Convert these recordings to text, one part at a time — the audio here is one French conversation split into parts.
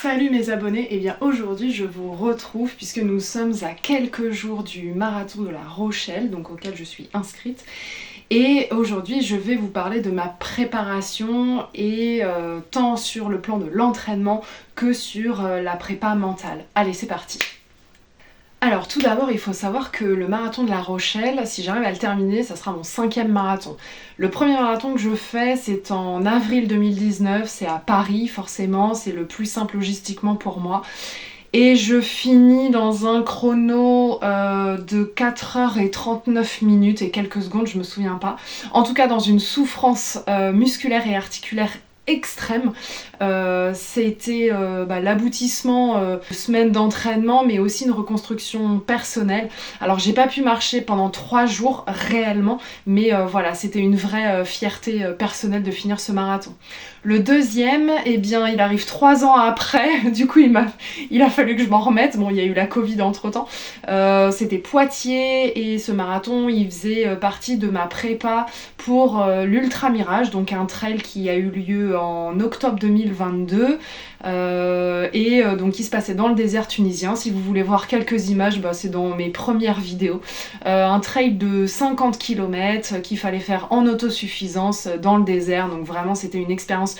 Salut mes abonnés, et bien aujourd'hui je vous retrouve puisque nous sommes à quelques jours du marathon de La Rochelle, donc auquel je suis inscrite. Et aujourd'hui je vais vous parler de ma préparation et tant sur le plan de l'entraînement que sur la prépa mentale. Allez, c'est parti! Alors tout d'abord, il faut savoir que le marathon de La Rochelle, si j'arrive à le terminer, ça sera mon 5e marathon. Le premier marathon que je fais, c'est en avril 2019, c'est à Paris forcément, c'est le plus simple logistiquement pour moi. Et je finis dans un chrono de 4h39 et quelques secondes, je me souviens pas. En tout cas dans une souffrance musculaire et articulaire extrême. C'était l'aboutissement de semaines d'entraînement, mais aussi une reconstruction personnelle. Alors j'ai pas pu marcher pendant 3 jours réellement, mais voilà, c'était une vraie fierté personnelle de finir ce marathon. Le deuxième, eh bien, il arrive 3 ans après, du coup il a fallu que je m'en remette. Bon, il y a eu la Covid entre temps. C'était Poitiers et ce marathon, il faisait partie de ma prépa pour l'Ultra Mirage, donc un trail qui a eu lieu en octobre 2022 donc il se passait dans le désert tunisien. Si vous voulez voir quelques images, c'est dans mes premières vidéos. Un trail de 50 km qu'il fallait faire en autosuffisance dans le désert, donc vraiment c'était une expérience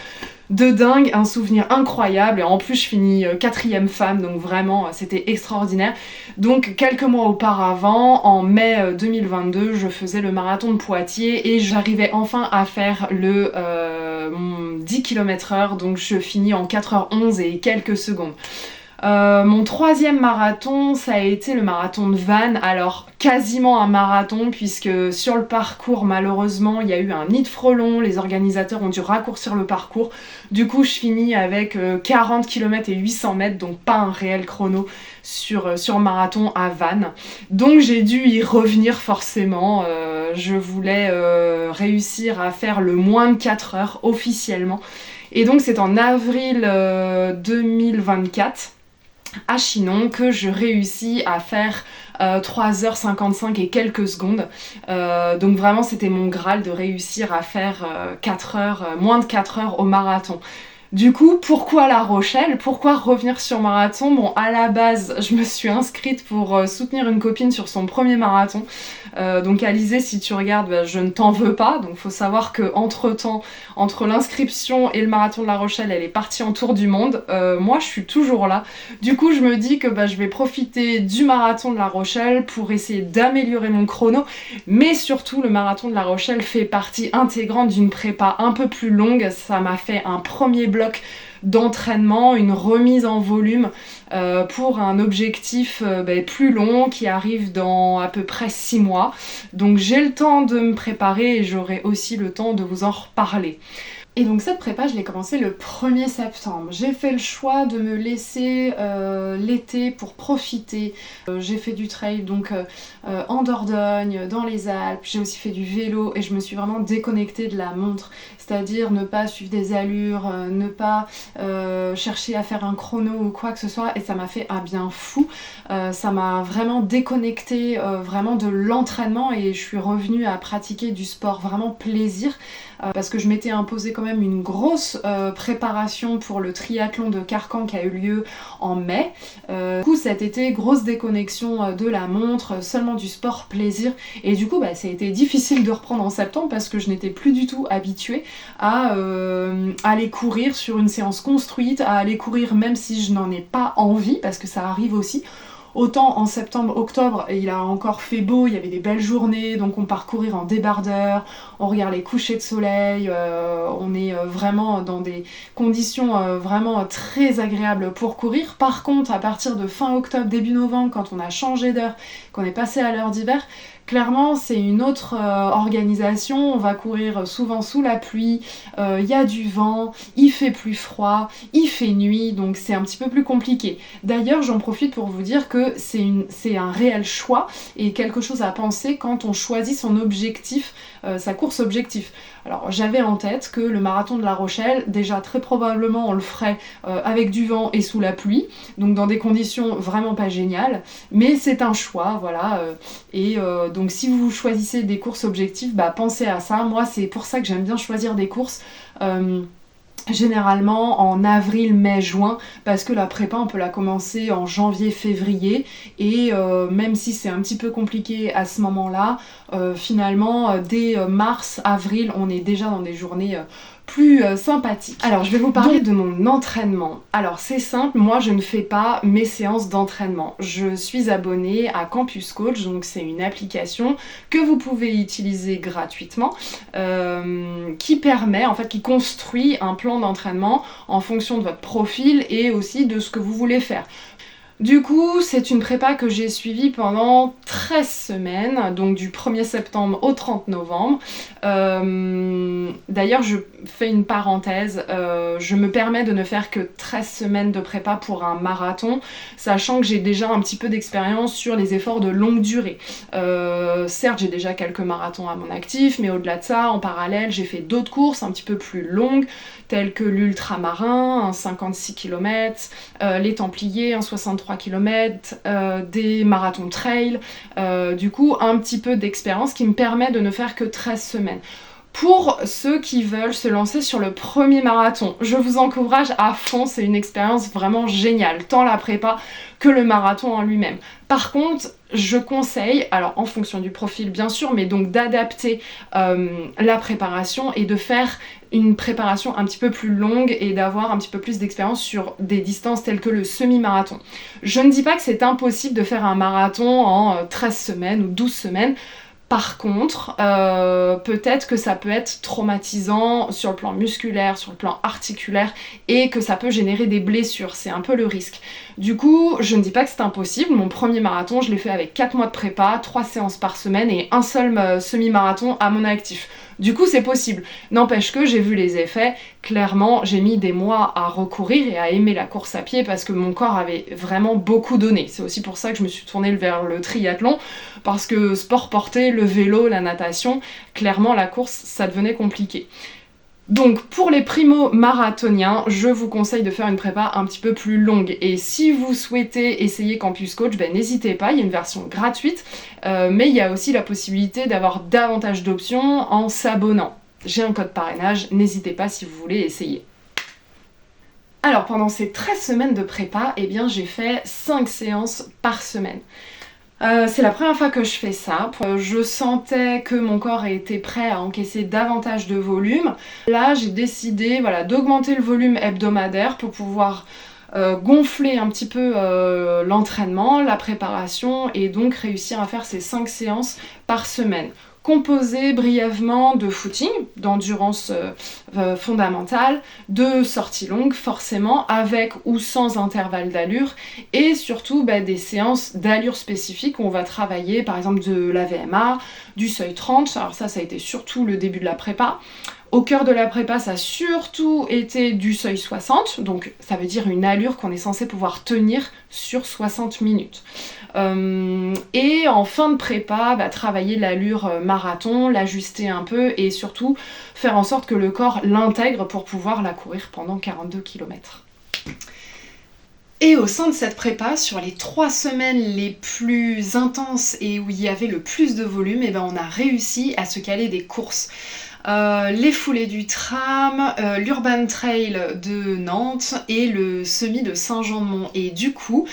de dingue, un souvenir incroyable, et en plus je finis 4e femme, donc vraiment c'était extraordinaire. Donc quelques mois auparavant, en mai 2022, je faisais le marathon de Poitiers et j'arrivais enfin à faire le 10 km/h, donc je finis en 4h11 et quelques secondes. Mon 3e marathon, ça a été le marathon de Vannes. Alors quasiment un marathon, puisque sur le parcours malheureusement il y a eu un nid de frelons, les organisateurs ont dû raccourcir le parcours. Du coup je finis avec 40 km et 800 mètres, donc pas un réel chrono sur marathon à Vannes. Donc j'ai dû y revenir forcément. Je voulais réussir à faire le moins de 4 heures officiellement. Et donc c'est en avril 2024 à Chinon que je réussis à faire 3h55 et quelques secondes. Donc vraiment c'était mon Graal de réussir à faire 4 heures, moins de 4 heures au marathon. Du coup, pourquoi La Rochelle? Pourquoi revenir sur marathon? Bon, à la base, je me suis inscrite pour soutenir une copine sur son premier marathon. Donc Alizé, si tu regardes, je ne t'en veux pas. Donc faut savoir que entre-temps, entre l'inscription et le marathon de La Rochelle, elle est partie en tour du monde. Moi, je suis toujours là. Du coup, je me dis que je vais profiter du marathon de La Rochelle pour essayer d'améliorer mon chrono. Mais surtout, le marathon de La Rochelle fait partie intégrante d'une prépa un peu plus longue. Ça m'a fait un premier bloc d'entraînement, une remise en volume pour un objectif plus long qui arrive dans à peu près 6 mois. Donc j'ai le temps de me préparer et j'aurai aussi le temps de vous en reparler. Et donc cette prépa, je l'ai commencée le 1er septembre. J'ai fait le choix de me laisser l'été pour profiter. J'ai fait du trail donc en Dordogne, dans les Alpes. J'ai aussi fait du vélo et je me suis vraiment déconnectée de la montre. C'est-à-dire ne pas suivre des allures, ne pas chercher à faire un chrono ou quoi que ce soit. Et ça m'a fait un bien fou. Ça m'a vraiment déconnectée vraiment de l'entraînement et je suis revenue à pratiquer du sport vraiment plaisir. Parce que je m'étais imposé quand même une grosse préparation pour le triathlon de Carcan qui a eu lieu en mai. Du coup cet été, grosse déconnexion de la montre, seulement du sport plaisir. Et du coup ça a été difficile de reprendre en septembre parce que je n'étais plus du tout habituée à aller courir sur une séance construite, à aller courir même si je n'en ai pas envie, parce que ça arrive aussi. Autant en septembre, octobre, il a encore fait beau, il y avait des belles journées, donc on part courir en débardeur, on regarde les couchers de soleil, on est vraiment dans des conditions vraiment très agréables pour courir. Par contre, à partir de fin octobre, début novembre, quand on a changé d'heure, qu'on est passé à l'heure d'hiver, clairement c'est une autre organisation. On va courir souvent sous la pluie, il y a du vent, il fait plus froid, il fait nuit, donc c'est un petit peu plus compliqué. D'ailleurs j'en profite pour vous dire que c'est un réel choix et quelque chose à penser quand on choisit son objectif, sa course objectif. Alors j'avais en tête que le marathon de La Rochelle, déjà très probablement on le ferait avec du vent et sous la pluie, donc dans des conditions vraiment pas géniales, mais c'est un choix, voilà. Donc si vous choisissez des courses objectives, pensez à ça. Moi c'est pour ça que j'aime bien choisir des courses généralement en avril, mai, juin, parce que la prépa on peut la commencer en janvier, février, et même si c'est un petit peu compliqué à ce moment-là, finalement dès mars, avril, on est déjà dans des journées plus sympathique. Alors je vais vous parler de mon entraînement. Alors c'est simple, moi je ne fais pas mes séances d'entraînement. Je suis abonnée à Campus Coach, donc c'est une application que vous pouvez utiliser gratuitement, qui permet, en fait, qui construit un plan d'entraînement en fonction de votre profil et aussi de ce que vous voulez faire. Du coup, c'est une prépa que j'ai suivie pendant 13 semaines, donc du 1er septembre au 30 novembre. D'ailleurs, je fais une parenthèse, je me permets de ne faire que 13 semaines de prépa pour un marathon, sachant que j'ai déjà un petit peu d'expérience sur les efforts de longue durée. Certes, j'ai déjà quelques marathons à mon actif, mais au-delà de ça, en parallèle, j'ai fait d'autres courses un petit peu plus longues, telles que l'ultramarin, un 56 km, les Templiers, un 63 km, des marathons trail, du coup un petit peu d'expérience qui me permet de ne faire que 13 semaines. Pour ceux qui veulent se lancer sur le premier marathon, je vous encourage à fond, c'est une expérience vraiment géniale, tant la prépa que le marathon en lui-même. Par contre, je conseille, alors en fonction du profil bien sûr, mais donc d'adapter la préparation et de faire une préparation un petit peu plus longue et d'avoir un petit peu plus d'expérience sur des distances telles que le semi-marathon. Je ne dis pas que c'est impossible de faire un marathon en 13 semaines ou 12 semaines. Par contre, peut-être que ça peut être traumatisant sur le plan musculaire, sur le plan articulaire, et que ça peut générer des blessures, c'est un peu le risque. Du coup, je ne dis pas que c'est impossible, mon premier marathon, je l'ai fait avec 4 mois de prépa, 3 séances par semaine et un seul semi-marathon à mon actif. Du coup, c'est possible. N'empêche que j'ai vu les effets. Clairement, j'ai mis des mois à recourir et à aimer la course à pied parce que mon corps avait vraiment beaucoup donné. C'est aussi pour ça que je me suis tournée vers le triathlon, parce que sport porté, le vélo, la natation, clairement la course, ça devenait compliqué. Donc pour les primo-marathoniens, je vous conseille de faire une prépa un petit peu plus longue. Et si vous souhaitez essayer Campus Coach, n'hésitez pas, il y a une version gratuite, mais il y a aussi la possibilité d'avoir davantage d'options en s'abonnant. J'ai un code parrainage, n'hésitez pas si vous voulez essayer. Alors pendant ces 13 semaines de prépa, j'ai fait 5 séances par semaine. C'est la première fois que je fais ça. Je sentais que mon corps était prêt à encaisser davantage de volume. Là, j'ai décidé d'augmenter le volume hebdomadaire pour pouvoir gonfler un petit peu l'entraînement, la préparation et donc réussir à faire ces 5 séances par semaine. Composé brièvement de footing, d'endurance fondamentale, de sorties longues forcément, avec ou sans intervalle d'allure, et surtout des séances d'allure spécifiques où on va travailler par exemple de la VMA, du seuil 30, alors ça a été surtout le début de la prépa. Au cœur de la prépa, ça a surtout été du seuil 60, donc ça veut dire une allure qu'on est censé pouvoir tenir sur 60 minutes. Et en fin de prépa, travailler l'allure marathon, l'ajuster un peu et surtout faire en sorte que le corps l'intègre pour pouvoir la courir pendant 42 km. Et au sein de cette prépa, sur les 3 semaines les plus intenses et où il y avait le plus de volume, on a réussi à se caler des courses. Les foulées du tram, l'Urban Trail de Nantes et le semi de Saint-Jean-de-Mont. Et du coup,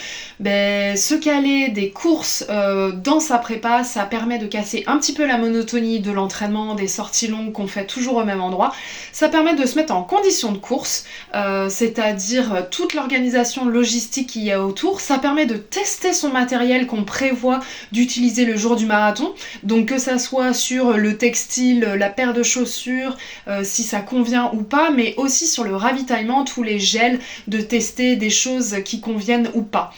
se caler des courses dans sa prépa, ça permet de casser un petit peu la monotonie de l'entraînement, des sorties longues qu'on fait toujours au même endroit. Ça permet de se mettre en condition de course, c'est-à-dire toute l'organisation logistique qu'il y a autour. Ça permet de tester son matériel qu'on prévoit d'utiliser le jour du marathon. Donc que ça soit sur le textile, la paire de chaussures, si ça convient ou pas, mais aussi sur le ravitaillement, tous les gels, de tester des choses qui conviennent ou pas.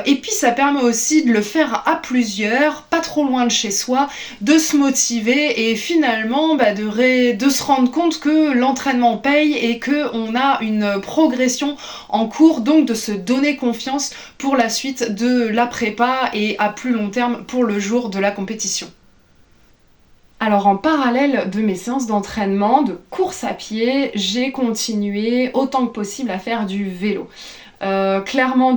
Et puis ça permet aussi de le faire à plusieurs, pas trop loin de chez soi, de se motiver et finalement de se rendre compte que l'entraînement paye et qu'on a une progression en cours, donc de se donner confiance pour la suite de la prépa et à plus long terme pour le jour de la compétition. Alors en parallèle de mes séances d'entraînement, de course à pied, j'ai continué autant que possible à faire du vélo. Clairement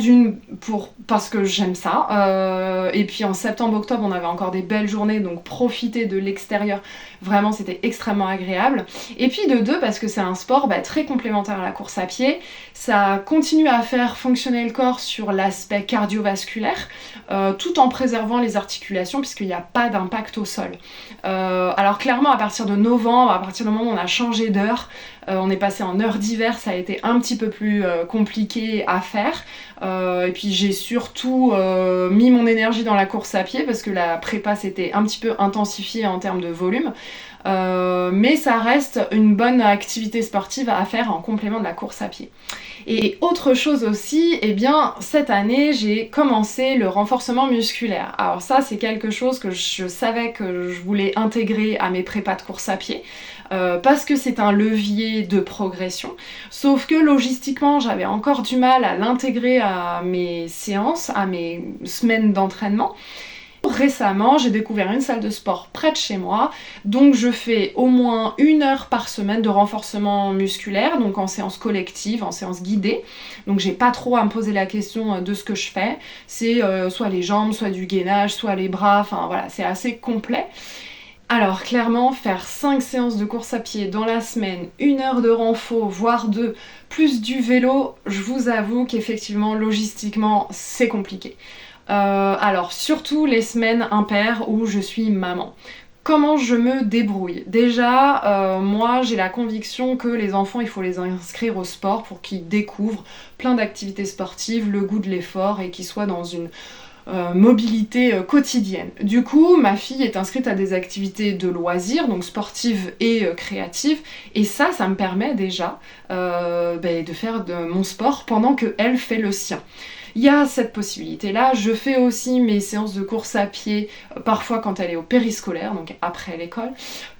parce que j'aime ça. Et puis en septembre-octobre, on avait encore des belles journées, donc profiter de l'extérieur, vraiment c'était extrêmement agréable. Et puis de deux, parce que c'est un sport très complémentaire à la course à pied. Ça continue à faire fonctionner le corps sur l'aspect cardiovasculaire, tout en préservant les articulations, puisqu'il n'y a pas d'impact au sol. Alors clairement, à partir de novembre, à partir du moment où on a changé d'heure, on est passé en heure d'hiver, ça a été un petit peu plus compliqué à faire. Et puis j'ai surtout mis mon énergie dans la course à pied parce que la prépa s'était un petit peu intensifiée en termes de volume. Mais ça reste une bonne activité sportive à faire en complément de la course à pied. Et autre chose aussi, cette année, j'ai commencé le renforcement musculaire. Alors ça, c'est quelque chose que je savais que je voulais intégrer à mes prépas de course à pied, parce que c'est un levier de progression. Sauf que logistiquement, j'avais encore du mal à l'intégrer à mes séances, à mes semaines d'entraînement. Récemment, j'ai découvert une salle de sport près de chez moi, donc je fais au moins 1 heure par semaine de renforcement musculaire, donc en séance collective, en séance guidée. Donc j'ai pas trop à me poser la question de ce que je fais. C'est soit les jambes, soit du gainage, soit les bras, enfin voilà, c'est assez complet. Alors clairement, faire 5 séances de course à pied dans la semaine, 1 heure de renfo, voire 2, plus du vélo, je vous avoue qu'effectivement, logistiquement, c'est compliqué. Alors surtout les semaines impaires où je suis maman. Comment je me débrouille? Déjà, moi j'ai la conviction que les enfants, il faut les inscrire au sport pour qu'ils découvrent plein d'activités sportives, le goût de l'effort et qu'ils soient dans une mobilité quotidienne. Du coup, ma fille est inscrite à des activités de loisirs, donc sportives et créatives, et ça me permet déjà de faire de mon sport pendant qu'elle fait le sien. Il y a cette possibilité-là. Je fais aussi mes séances de course à pied, parfois quand elle est au périscolaire, donc après l'école.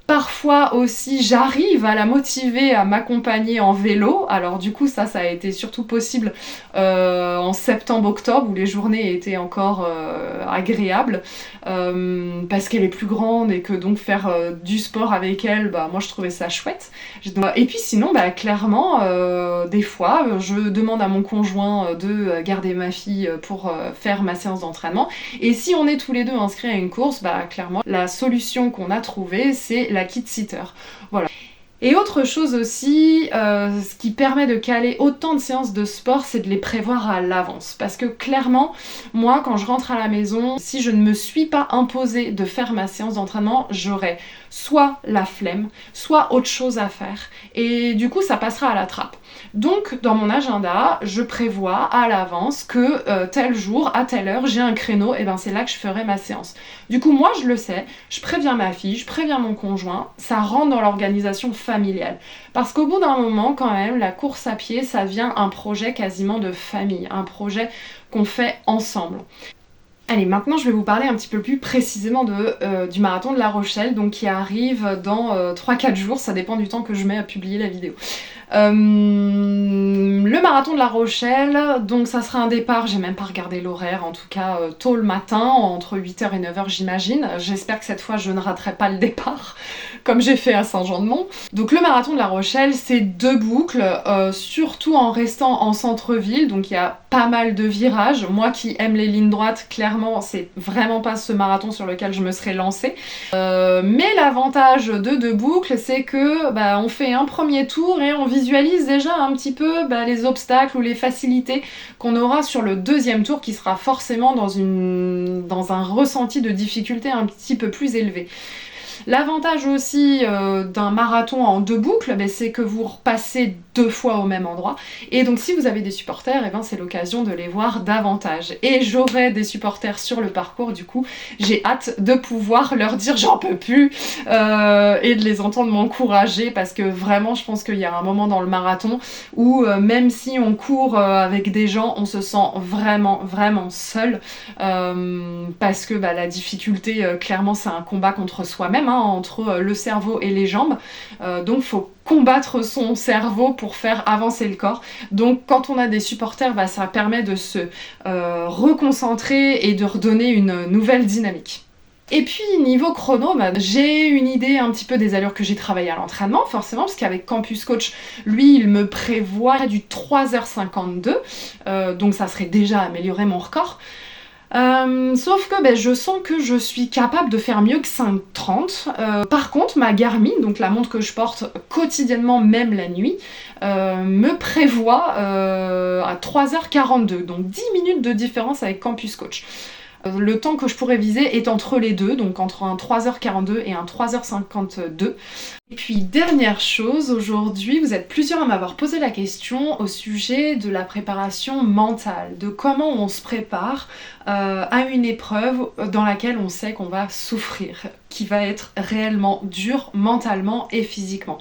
Parfois aussi, j'arrive à la motiver à m'accompagner en vélo. Alors du coup, ça a été surtout possible en septembre-octobre, où les journées étaient encore agréables, parce qu'elle est plus grande et que donc faire du sport avec elle, moi je trouvais ça chouette. Et puis sinon, clairement, des fois, je demande à mon conjoint de garder ma fille pour faire ma séance d'entraînement. Et si on est tous les deux inscrits à une course, clairement, la solution qu'on a trouvée, c'est la kit-sitter. Voilà. Et autre chose aussi, ce qui permet de caler autant de séances de sport, c'est de les prévoir à l'avance. Parce que clairement, moi, quand je rentre à la maison, si je ne me suis pas imposée de faire ma séance d'entraînement, j'aurai soit la flemme, soit autre chose à faire. Et du coup, ça passera à la trappe. Donc, dans mon agenda, je prévois à l'avance que tel jour, à telle heure, j'ai un créneau, et c'est là que je ferai ma séance. Du coup, moi, je le sais, je préviens ma fille, je préviens mon conjoint, ça rentre dans l'organisation familiale. Parce qu'au bout d'un moment, quand même, la course à pied, ça devient un projet quasiment de famille, un projet qu'on fait ensemble. Allez, maintenant je vais vous parler un petit peu plus précisément du marathon de La Rochelle, donc qui arrive dans 3-4 jours, ça dépend du temps que je mets à publier la vidéo. Le marathon de La Rochelle, donc ça sera un départ, j'ai même pas regardé l'horaire, en tout cas tôt le matin, entre 8h et 9h j'imagine. J'espère que cette fois je ne raterai pas le départ, comme j'ai fait à Saint-Jean-de-Mont. Donc le marathon de La Rochelle, c'est 2 boucles, surtout en restant en centre-ville, donc il y a pas mal de virages. Moi qui aime les lignes droites, clairement c'est vraiment pas ce marathon sur lequel je me serais lancée. Mais l'avantage de 2 boucles, c'est que on fait un premier tour et on visualise déjà un petit peu les obstacles ou les facilités qu'on aura sur le deuxième tour, qui sera forcément dans un ressenti de difficulté un petit peu plus élevé. L'avantage aussi d'un marathon en 2 boucles, c'est que vous repassez 2 fois au même endroit. Et donc si vous avez des supporters, c'est l'occasion de les voir davantage. Et j'aurai des supporters sur le parcours, du coup j'ai hâte de pouvoir leur dire j'en peux plus et de les entendre m'encourager, parce que vraiment je pense qu'il y a un moment dans le marathon où même si on court avec des gens, on se sent vraiment seul, parce que la difficulté, clairement c'est un combat contre soi-même, entre le cerveau et les jambes, donc faut combattre son cerveau pour faire avancer le corps. Donc quand on a des supporters, ça permet de se reconcentrer et de redonner une nouvelle dynamique. Et puis niveau chrono, j'ai une idée un petit peu des allures que j'ai travaillées à l'entraînement, forcément, parce qu'avec Campus Coach, lui, il me prévoit du 3h52, donc ça serait déjà améliorer mon record. Sauf que je sens que je suis capable de faire mieux que 5h30. Par contre, ma Garmin, donc la montre que je porte quotidiennement, même la nuit, me prévoit à 3h42, donc 10 minutes de différence avec Campus Coach. Le temps que je pourrais viser est entre les deux, donc entre un 3h42 et un 3h52. Et puis dernière chose, aujourd'hui, vous êtes plusieurs à m'avoir posé la question au sujet de la préparation mentale, de comment on se prépare à une épreuve dans laquelle on sait qu'on va souffrir, qui va être réellement dure mentalement et physiquement.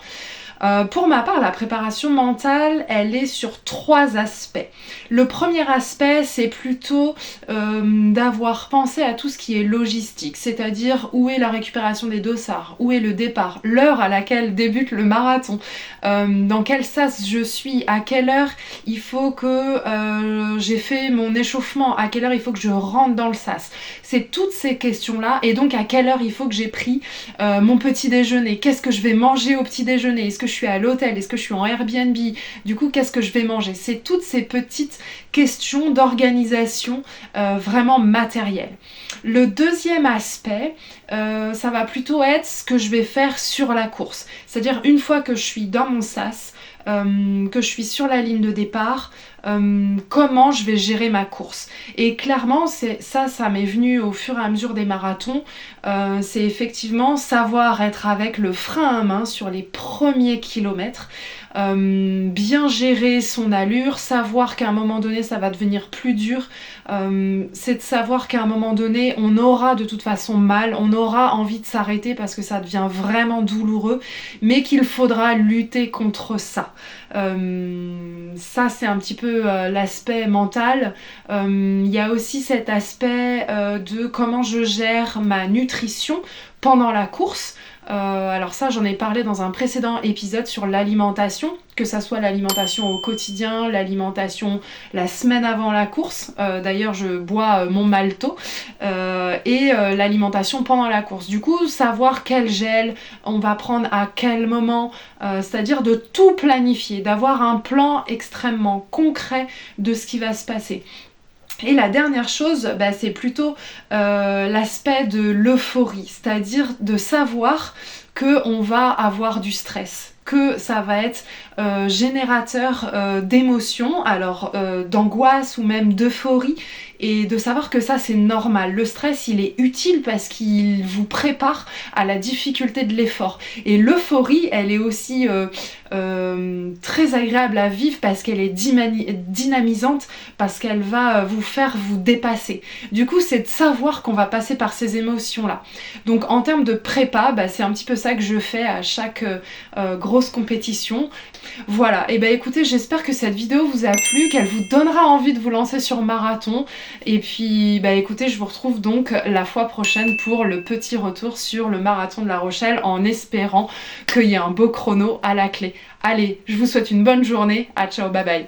Pour ma part, la préparation mentale, elle est sur 3 aspects. Le premier aspect, c'est plutôt d'avoir pensé à tout ce qui est logistique, c'est-à-dire où est la récupération des dossards, où est le départ, l'heure à laquelle débute le marathon, dans quel sas je suis, à quelle heure il faut que j'ai fait mon échauffement, à quelle heure il faut que je rentre dans le sas. C'est toutes ces questions-là, et donc à quelle heure il faut que j'ai pris mon petit déjeuner, qu'est-ce que je vais manger au petit déjeuner, est-ce que je suis à l'hôtel, est-ce que je suis en Airbnb, du coup qu'est-ce que je vais manger. C'est toutes ces petites questions d'organisation vraiment matérielle. Le deuxième aspect, ça va plutôt être ce que je vais faire sur la course. C'est-à-dire une fois que je suis dans mon sas, que je suis sur la ligne de départ, comment je vais gérer ma course. Et clairement, ça m'est venu au fur et à mesure des marathons. C'est effectivement savoir être avec le frein à main sur les premiers kilomètres, bien gérer son allure, savoir qu'à un moment donné ça va devenir plus dur, c'est de savoir qu'à un moment donné on aura de toute façon mal, on aura envie de s'arrêter parce que ça devient vraiment douloureux, mais qu'il faudra lutter contre ça. Ça c'est un petit peu l'aspect mental. Il y a aussi cet aspect de comment je gère ma nutrition pendant la course. Alors ça, j'en ai parlé dans un précédent épisode sur l'alimentation, que ça soit l'alimentation au quotidien, l'alimentation la semaine avant la course. D'ailleurs, je bois mon malto et l'alimentation pendant la course. Du coup, savoir quel gel on va prendre à quel moment, c'est-à-dire de tout planifier, d'avoir un plan extrêmement concret de ce qui va se passer. Et la dernière chose, c'est plutôt l'aspect de l'euphorie, c'est-à-dire de savoir qu'on va avoir du stress, que ça va être générateur d'émotions, alors d'angoisse ou même d'euphorie, et de savoir que ça c'est normal. Le stress il est utile parce qu'il vous prépare à la difficulté de l'effort. Et l'euphorie elle est aussi très agréable à vivre parce qu'elle est dynamisante, parce qu'elle va vous faire vous dépasser. Du coup c'est de savoir qu'on va passer par ces émotions là. Donc en termes de prépa, c'est un petit peu ça que je fais à chaque grosse compétition. Voilà, et écoutez, j'espère que cette vidéo vous a plu, qu'elle vous donnera envie de vous lancer sur marathon. Et puis écoutez, je vous retrouve donc la fois prochaine pour le petit retour sur le marathon de La Rochelle, en espérant qu'il y ait un beau chrono à la clé. Allez, je vous souhaite une bonne journée, ciao, bye bye.